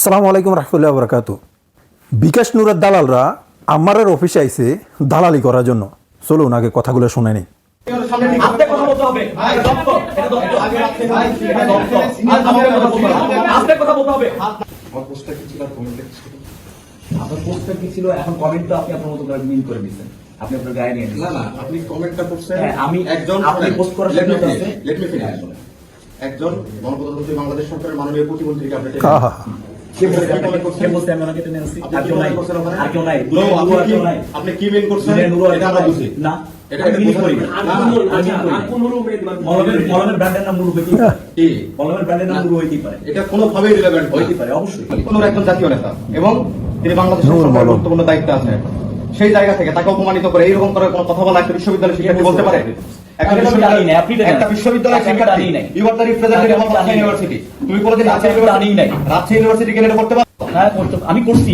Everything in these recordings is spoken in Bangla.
আসসালামু আলাইকুম রহমতুল্লাহ বরকাত। বিকাশ নুরের দালালরা আম্মারের অফিসে আইছে দালালি করার জন্য। চলুন আগে কথাগুলো শুনে নিই। একজন গণপ্রজাতন্ত্রী বাংলাদেশ সরকারের মাননীয় প্রতিমন্ত্রীকে আপনি আপনি কি মেন করছেন এটা আমরা বুঝি না। এটা কোনোভাবেই রিলেভেন্ট হইতে পারে, অবশ্যই কোন একজন জাতীয় নেতা এবং তিনি বাংলাদেশের সরকারের গুরুত্বপূর্ণ দায়িত্বে আছেন। সেই জায়গা থেকে তাকে অপমানিত করে এইরকম করে কোনো কথা বলা একটা বিশ্ববিদ্যালয়ের শিক্ষার্থী বলতে পারে? একটা বিশ্ববিদ্যালয়ের শিক্ষার্থী, you are the representative of Rajshahi university. তুমি কোনোদিন রাজশাহী ইউনিভার্সিটি গেলে এটা করতে পারো? আমি করছি।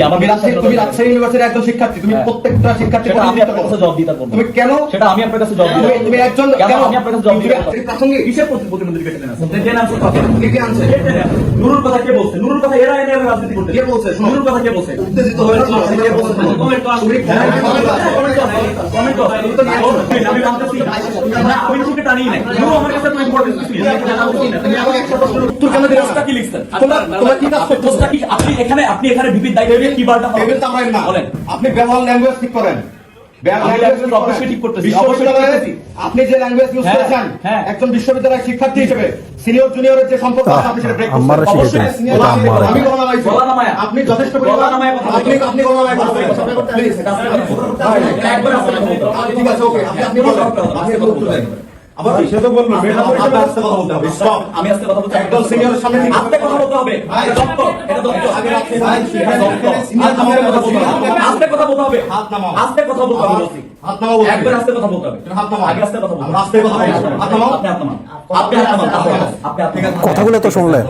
তুমি রাজশাহী ইউনিভার্সিটির একজন শিক্ষার্থী, তুমি প্রত্যেকটা শিক্ষার্থী তুমি কেন সেটা আমি আপনার কাছে জবাব দিব। তুমি একজন কেন আমি আপনার কাছে জবাব দিব? প্রাসঙ্গিক কিসের প্রতিমন্ত্রীকে টেনে আনছেন? কে আনছে? নুরুর কথা কে বলছে? নুরুর কথা এরা এনে রাজনীতি করতে কে বলছে? নুরুর কথা কে বলছে? উত্তেজিত হয়ে কে বলছে? কমেন্ট করো, কমেন্ট করো। আমি মানতেছি না, আমি তোকে টানি নাই। নুরু আমার কাছে তুমি ইম্পর্টেন্ট ছিল, তুমি আমাকে একটা প্রশ্নের উত্তর কেন দিলে? পোস্টটা কি লিখছেন? তোমরা কি কাজ করছো? পোস্টটা কি আপনি এখানে বিপির দায়িত্ব নিয়ে কি বার্তা বলেন? আপনি ব্যবহার ল্যাঙ্গুয়েজ ঠিক করেন। আপনি যে ল্যাঙ্গুয়েজ ইউজ করেছেন একজন বিশ্ববিদ্যালয়ের শিক্ষার্থী হিসেবে সিনিয়র জুনিয়রের যে সম্পর্ক আপনি সেটা ব্রেক করছেন। আমি আপনি যথেষ্ট আপনি ঠিক আছে, ওকে, আপনি বলেন। আমি আজকে কথা বলছি একদম সিনিয়রের সামনে আজকে কথা বলতে হবে। আজকে কথা বলতে হবে। আজকে কথা বলতে হবে। একবার আজকে কথা বলতে হবে। আগে আজকে কথা বলতে হবে। কথাগুলো তো শুনলেন,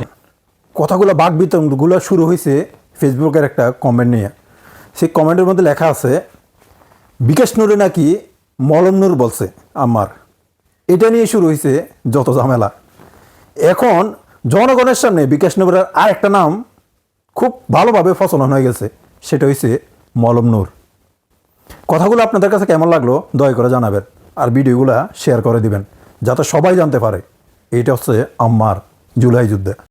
কথাগুলো বাক বিতণ্ডগুলো শুরু হয়েছে ফেসবুকের একটা কমেন্ট নিয়ে। সেই কমেন্টের মধ্যে লেখা আছে বিকাশ নূরে নাকি মলম নূর বলছে আমার। এটা নিয়ে শুরু হয়েছে যত ঝামেলা। এখন জনগণের সামনে বিকাশ নূরের আর একটা নাম খুব ভালোভাবে প্রচলন হয়ে গেছে, সেটা হচ্ছে মলম নূর। কথাগুলো আপনাদের কাছে কেমন লাগলো দয়া করে জানাবেন, আর ভিডিওগুলো শেয়ার করে দিবেন যাতে সবাই জানতে পারে এইটা হচ্ছে আম্মার জুলাই যুদ্ধে।